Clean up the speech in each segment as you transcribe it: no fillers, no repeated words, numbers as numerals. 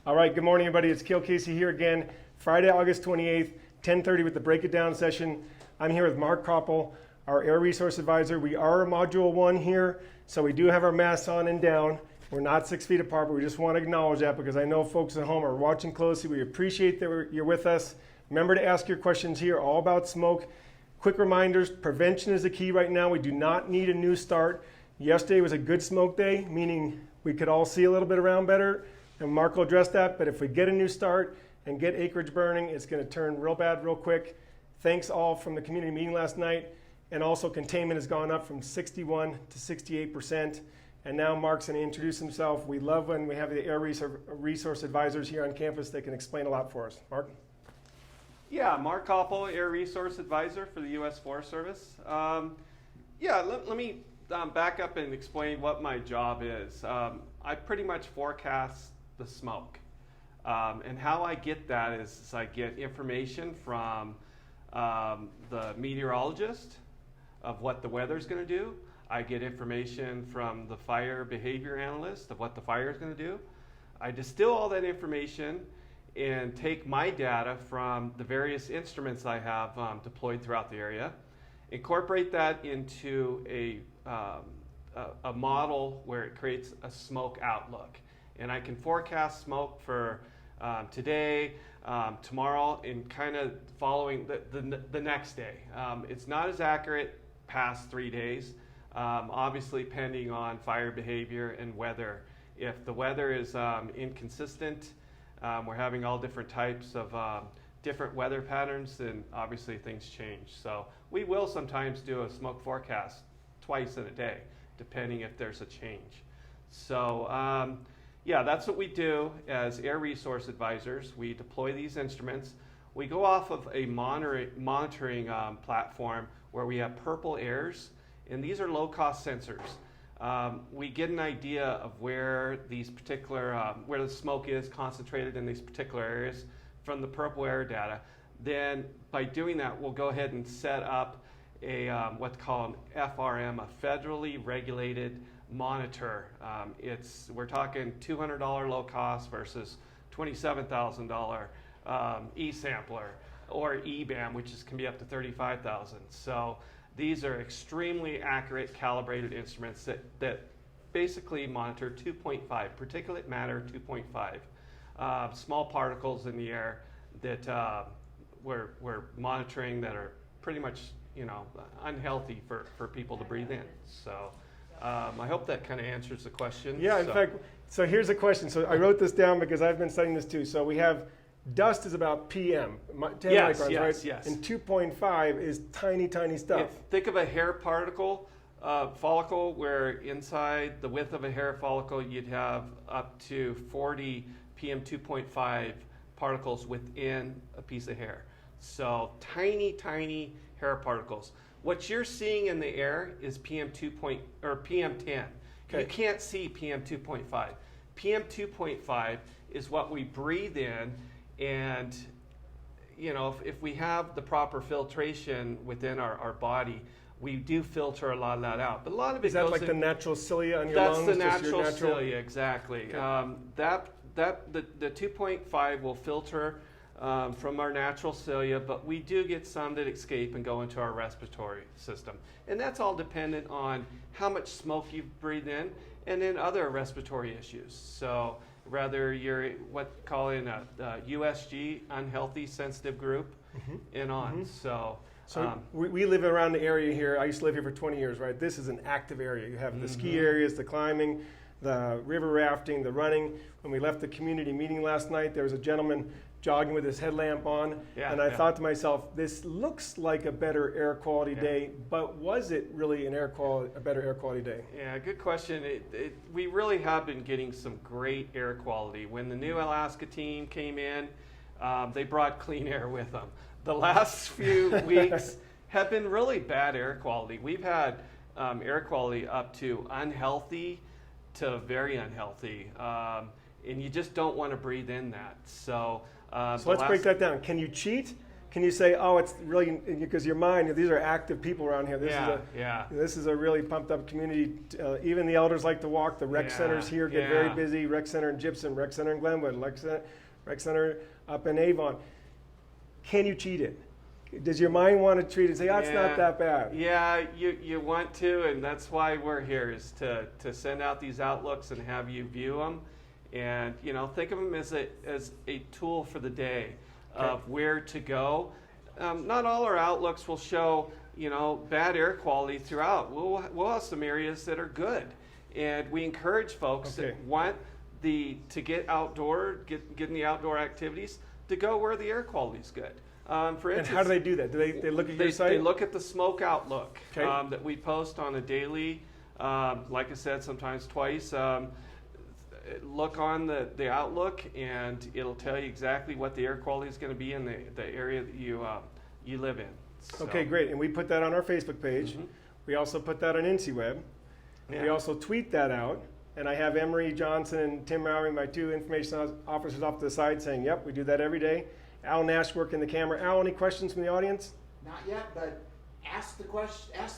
All right, good morning, everybody. It's Kale Casey here again, Friday, August 28th, 10:30 with the Break It Down session. I'm here with Mark Copple, our Air Resource Advisor. We are Module 1 here, so we do have our masks on and down. We're not 6 feet apart, but we just want to acknowledge that because I know folks at home are watching closely. We appreciate that you're with us. Remember to ask your questions here, all about smoke. Quick reminders, prevention is the key right now. We do not need a new start. Yesterday was a good smoke day, meaning we could all see a little bit around better, and Mark will address that. But if we get a new start and get acreage burning, it's going to turn real bad real quick. Thanks all from the community meeting last night. And also containment has gone up from 61 to 68%. And now Mark's going to introduce himself. We love when we have the Air Resource Advisors here on campus that can explain a lot for us. Mark? Yeah, Mark Copple, Air Resource Advisor for the U.S. Forest Service. Let me back up and explain what my job is. I pretty much forecast the smoke. And how I get that is I get information from the meteorologist of what the weather's going to do. I get information from the fire behavior analyst of what the fire is going to do. I distill all that information and take my data from the various instruments I have deployed throughout the area, incorporate that into a model where it creates a smoke outlook. And I can forecast smoke for today, tomorrow, and kind of following the next day. It's not as accurate past 3 days, obviously pending on fire behavior and weather. If the weather is inconsistent, we're having all different types of different weather patterns, then obviously things change. So we will sometimes do a smoke forecast twice in a day, depending if there's a change. So that's what we do as Air Resource Advisors. We deploy these instruments. We go off of a monitoring platform where we have purple airs, and these are low-cost sensors. We get an idea of where these particular, where the smoke is concentrated in these particular areas from the purple air data. Then by doing that, we'll go ahead and set up a what's called an FRM, a federally regulated monitor. We're talking $200 low cost versus $27,000 E-sampler or E-band, which can be up to $35,000. So these are extremely accurate calibrated instruments that basically monitor 2.5, particulate matter 2.5, small particles in the air that we're monitoring that are pretty much unhealthy for people to breathe in. So I hope that kind of answers the question. Yeah, in fact, so here's a question. So I wrote this down because I've been studying this too. So we have dust is about PM, 10 microns, right? Yes. And 2.5 is tiny, tiny stuff. Think of a hair particle follicle where inside the width of a hair follicle you'd have up to 40 PM 2.5 particles within a piece of hair. So tiny, tiny hair particles. What you're seeing in the air is PM 10. Okay. You can't see PM 2.5. PM 2.5 is what we breathe in, and if we have the proper filtration within our body, we do filter a lot of that out. But a lot of it is that like the natural cilia on your lungs? That's the natural cilia, exactly. Okay. The 2.5 will filter from our natural cilia, but we do get some that escape and go into our respiratory system. And that's all dependent on how much smoke you've breathed in and then other respiratory issues. So whether you're calling a USG, unhealthy sensitive group, and on. So we live around the area here. I used to live here for 20 years, right? This is an active area. You have the ski areas, the climbing, the river rafting, the running. When we left the community meeting last night, there was a gentleman jogging with his headlamp on, and I thought to myself, this looks like a better air quality day, but was it really a better air quality day? Yeah, good question. We really have been getting some great air quality. When the new Alaska team came in, they brought clean air with them. The last few weeks have been really bad air quality. We've had air quality up to unhealthy to very unhealthy, and you just don't want to breathe in that. So let's break that down. Can you cheat? can you say, oh, it's really, because your mind, these are active people around here. This is a really pumped up community. Even the elders like to walk. The rec centers here get very busy. Rec center in Gypsum, rec center in Glenwood, rec center up in Avon. Can you cheat it? Does your mind want to treat it and say, oh, it's not that bad? Yeah, you want to, and that's why we're here, is to send out these outlooks and have you view them. And, think of them as a tool for the day of where to go. Not all our outlooks will show, bad air quality throughout. We'll have some areas that are good. And we encourage folks that want to get outdoor, get in the outdoor activities, to go where the air quality is good. For instance, and how do they do that? Do they look at your site? They look at the smoke outlook that we post on a daily, like I said, sometimes twice. Look on the outlook, and it'll tell you exactly what the air quality is going to be in the area that you live in. So. Okay, great. And we put that on our Facebook page. Mm-hmm. We also put that on InciWeb. Yeah. We also tweet that out. And I have Emery Johnson and Tim Mowry, my two information officers, off to the side saying, yep, we do that every day. Al Nash working the camera. Al, any questions from the audience? Not yet, but ask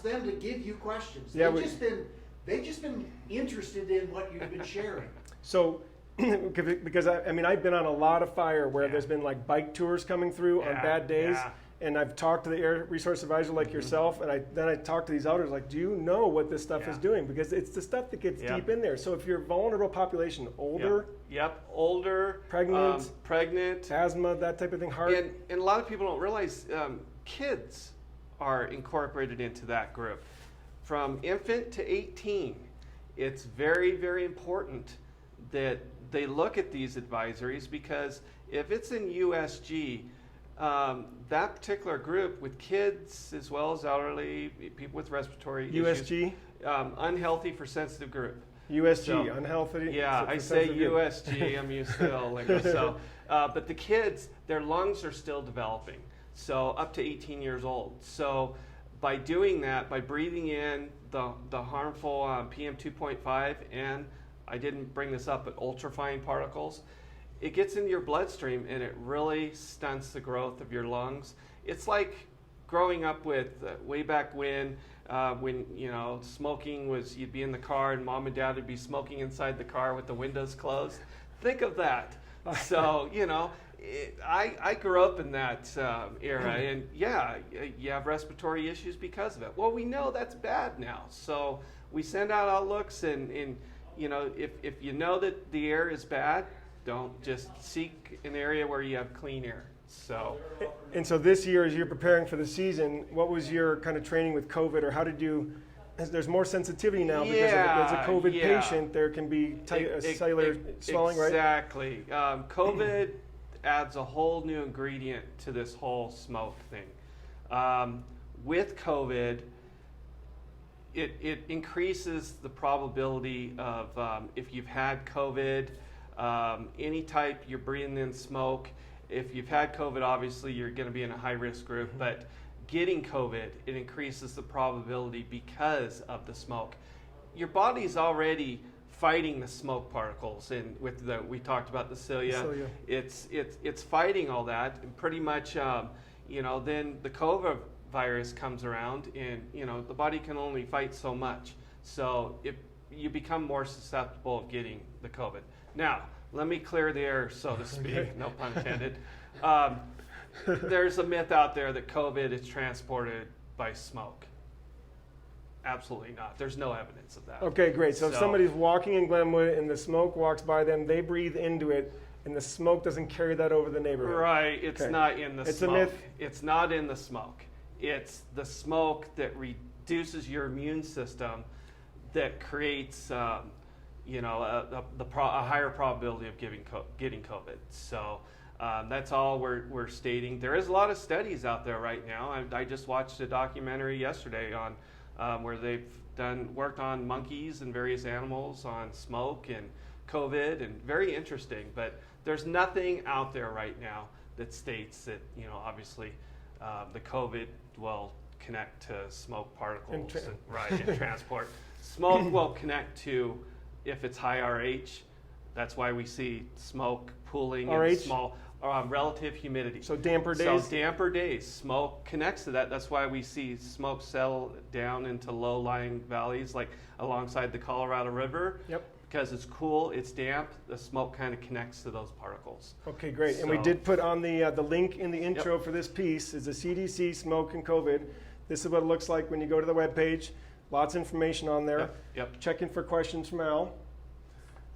them to give you questions. Yeah, they've just been interested in what you've been sharing. So, because I've been on a lot of fire where there's been like bike tours coming through on bad days, and I've talked to the air resource advisor like yourself, and then I talk to these elders like, do you know what this stuff is doing? Because it's the stuff that gets deep in there. So if you're a vulnerable population, older, older, pregnant, asthma, that type of thing, heart, and a lot of people don't realize kids are incorporated into that group. From infant to 18, it's very, very important that they look at these advisories, because if it's in USG, that particular group with kids as well as elderly, people with respiratory issues, unhealthy for sensitive group. USG, unhealthy. Yeah, I say USG, I'm used to the lingo. So, but the kids, their lungs are still developing, so up to 18 years old. So by doing that, by breathing in the harmful PM 2.5, and I didn't bring this up, but ultrafine particles, it gets into your bloodstream and it really stunts the growth of your lungs. It's like growing up with way back when smoking was, you'd be in the car and mom and dad would be smoking inside the car with the windows closed. Think of that. So, I grew up in that era, and you have respiratory issues because of it. Well, we know that's bad now. So we send out outlooks, and if you know that the air is bad, don't just seek an area where you have clean air. So, and so this year, as you're preparing for the season, what was your kind of training with COVID, or how did you? There's more sensitivity now because as a COVID patient, there can be cellular swelling, right? Exactly. COVID adds a whole new ingredient to this whole smoke thing. With COVID, it increases the probability of if you've had COVID, any type, you're breathing in smoke. If you've had COVID, obviously you're going to be in a high-risk group, but getting COVID, it increases the probability because of the smoke. Your body's already fighting the smoke particles, and we talked about the cilia. It's fighting all that, and pretty much, then the COVID virus comes around, and the body can only fight so much. So you become more susceptible of getting the COVID. Now, let me clear the air, so to speak, no pun intended. There's a myth out there that COVID is transported by smoke. Absolutely not. There's no evidence of that. Okay, great. So if somebody's walking in Glenwood and the smoke walks by them, they breathe into it, and the smoke doesn't carry that over the neighborhood. Right. It's not in the smoke. It's a myth. It's not in the smoke. It's the smoke that reduces your immune system that creates a higher probability of getting COVID. So that's all we're stating. There is a lot of studies out there right now. I just watched a documentary yesterday on where they've worked on monkeys and various animals on smoke and COVID, and very interesting. But there's nothing out there right now that states that obviously the COVID will connect to smoke particles and transport. Smoke will connect to, if it's high RH, That's why we see smoke pooling in RH? small relative humidity. So damper days? So damper days, smoke connects to that. That's why we see smoke settle down into low-lying valleys, like alongside the Colorado River. Yep. Because it's cool, it's damp, the smoke kind of connects to those particles. Okay, great. And we did put on the link in the intro for this piece is the CDC smoke and COVID. This is what it looks like when you go to the webpage. Lots of information on there. Yep. Checking for questions from Al.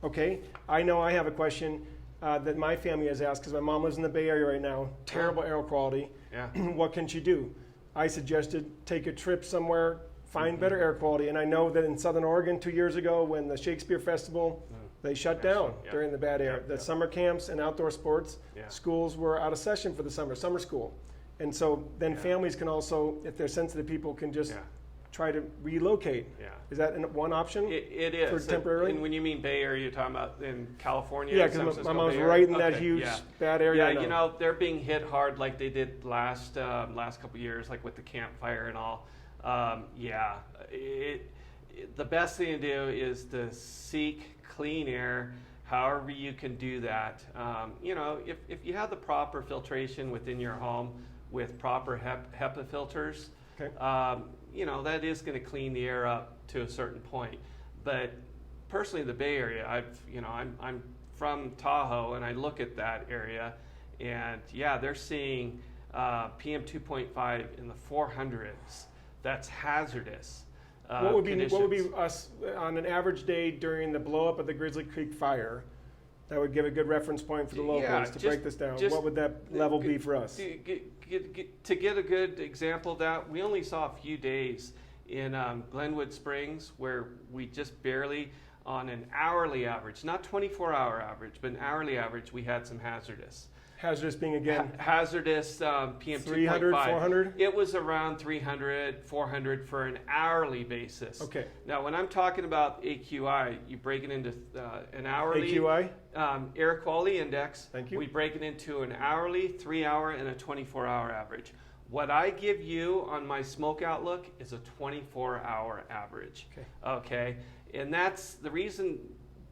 Okay, I know I have a question that my family has asked because my mom lives in the Bay Area right now. Terrible air quality. Yeah. What can she do? I suggested take a trip somewhere, find better air quality. And I know that in Southern Oregon 2 years ago when the Shakespeare Festival, they shut down during the bad air. The summer camps and outdoor sports, schools were out of session for the summer school. And so then families can also, if they're sensitive people, can just try to relocate. Yeah. Is that one option? It is. For temporarily? And when you mean Bay Area, you're talking about in California? Yeah, San because Francisco, my mom's Bay Area? right in that Okay, huge bad area. Yeah, you know, they're being hit hard like they did last couple of years, like with the campfire and all. The best thing to do is to seek clean air, however you can do that. You know, if you have the proper filtration within your home with proper HEPA filters, you know, that is going to clean the air up to a certain point. But personally, the Bay Area, I'm from Tahoe, and I look at that area, and they're seeing PM 2.5 in the 400s. That's hazardous. What would be us on an average day during the blow up of the Grizzly Creek fire? That would give a good reference point for the locals to break this down. What would that level be for us? To get a good example of that, we only saw a few days in Glenwood Springs where we just barely, on an hourly average, not 24-hour average, but an hourly average, we had some hazardous. Hazardous being again? Hazardous PM 300, 2.5. 400? It was around 300, 400 for an hourly basis. Okay. Now, when I'm talking about AQI, you break it into an hourly AQI? Air Quality Index. Thank you. We break it into an hourly, 3-hour, and a 24-hour average. What I give you on my smoke outlook is a 24-hour average. Okay. And that's the reason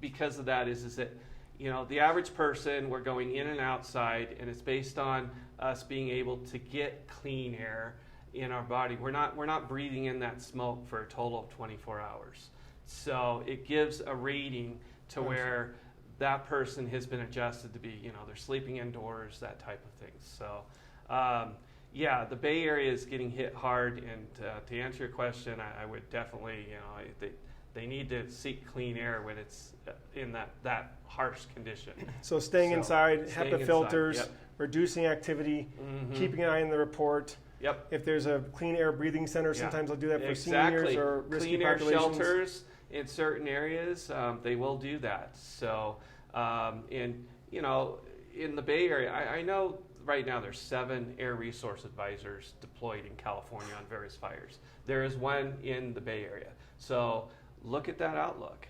because of that is that, you know, the average person, we're going in and outside, and it's based on us being able to get clean air in our body. We're not breathing in that smoke for a total of 24 hours. So it gives a rating to where that person has been adjusted to be, you know, they're sleeping indoors, that type of thing. So, the Bay Area is getting hit hard, and to answer your question, I would definitely, you know, they need to seek clean air when it's in that harsh condition. So staying inside, HEPA filters, reducing activity, keeping an eye on the report. Yep. If there's a clean air breathing center, sometimes I'll do that for seniors or risky clean air populations. shelters in certain areas, they will do that. So, and you know, in the Bay Area, I know right now there's 7 air resource advisors deployed in California on various fires. There is one in the Bay Area. So look at that outlook.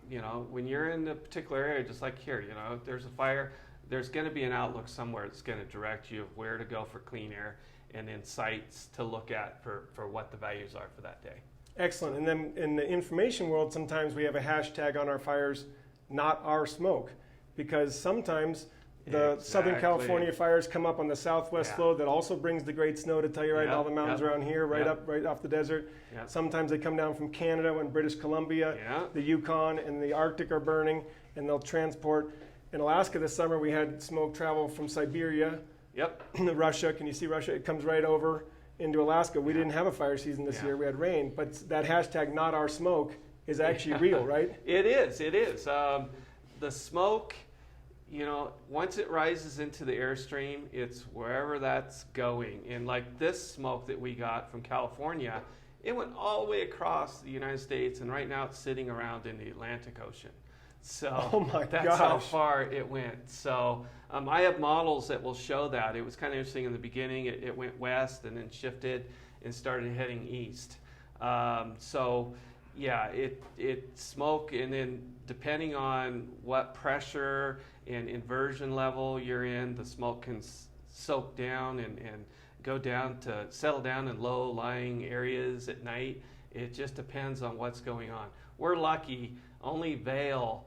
You know, when you're in a particular area, just like here, you know, if there's a fire, there's going to be an outlook somewhere that's going to direct you of where to go for clean air and then sites to look at for what the values are for that day. Excellent. And then in the information world, sometimes we have a hashtag on our fires, not our smoke, because sometimes the Southern California fires come up on the southwest flow that also brings the great snow to Telluride, all the mountains around here, right off the desert. Sometimes they come down from Canada and British Columbia, the Yukon and the Arctic are burning, and they'll transport. In Alaska this summer, we had smoke travel from Siberia, Russia. Can you see Russia? It comes right over into Alaska. We didn't have a fire season this year. We had rain, but that hashtag, not our smoke, is actually real, right? It is. The smoke, you know, once it rises into the airstream, it's wherever that's going. And like this smoke that we got from California, it went all the way across the United States, and right now it's sitting around in the Atlantic Ocean. So that's how far it went. So I have models that will show that. It was kind of interesting in the beginning. It went west and then shifted and started heading east. It smoke, and then depending on what pressure and inversion level you're in, the smoke can soak down and go down to settle down in low-lying areas at night. It just depends on what's going on. We're lucky. Only Vail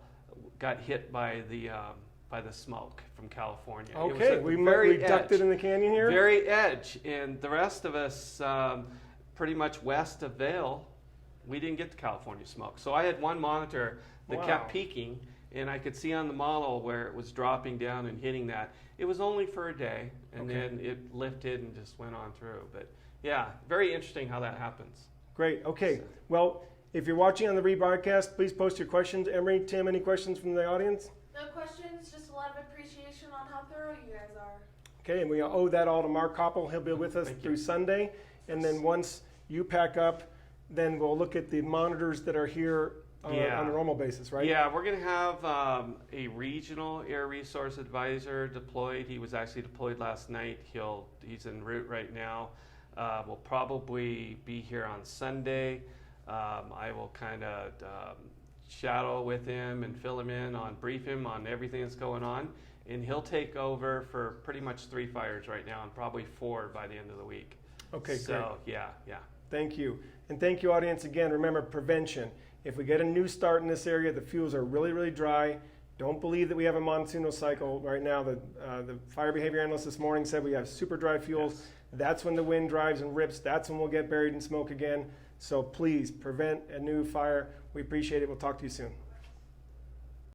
got hit by the smoke from California. It was Okay, at the we very ducked it edge. in the canyon here. Very edge, and the rest of us, pretty much west of Vail, we didn't get the California smoke. So I had one monitor that Wow. kept peaking, and I could see on the model where it was dropping down and hitting that. It was only for a day, and Okay. then it lifted and just went on through. But yeah, very interesting how that happens. Great. Okay. So- Well, if you're watching on the rebroadcast, please post your questions. Emery, Tim, any questions from the audience? No questions, just a lot of appreciation on how thorough you guys are. Okay, and we owe that all to Mark Copple. He'll be with us Thank you. through Sunday. And then once you pack up, then we'll look at the monitors that are here Yeah. on a normal basis, right? Yeah, we're going to have a regional air resource advisor deployed. He was actually deployed last night. He's en route right now. We'll probably be here on Sunday. I will kind of shadow with him and fill him in brief him on everything that's going on. And he'll take over for pretty much 3 fires right now and probably 4 by the end of the week. Okay, So, great. yeah. Thank you. And thank you, audience. Again, remember prevention. If we get a new start in this area, the fuels are really, really dry. Don't believe that we have a monsoonal cycle right now. The fire behavior analyst this morning said we have super dry fuels. Yes. That's when the wind drives and rips. That's when we'll get buried in smoke again. So please prevent a new fire. We appreciate it. We'll talk to you soon.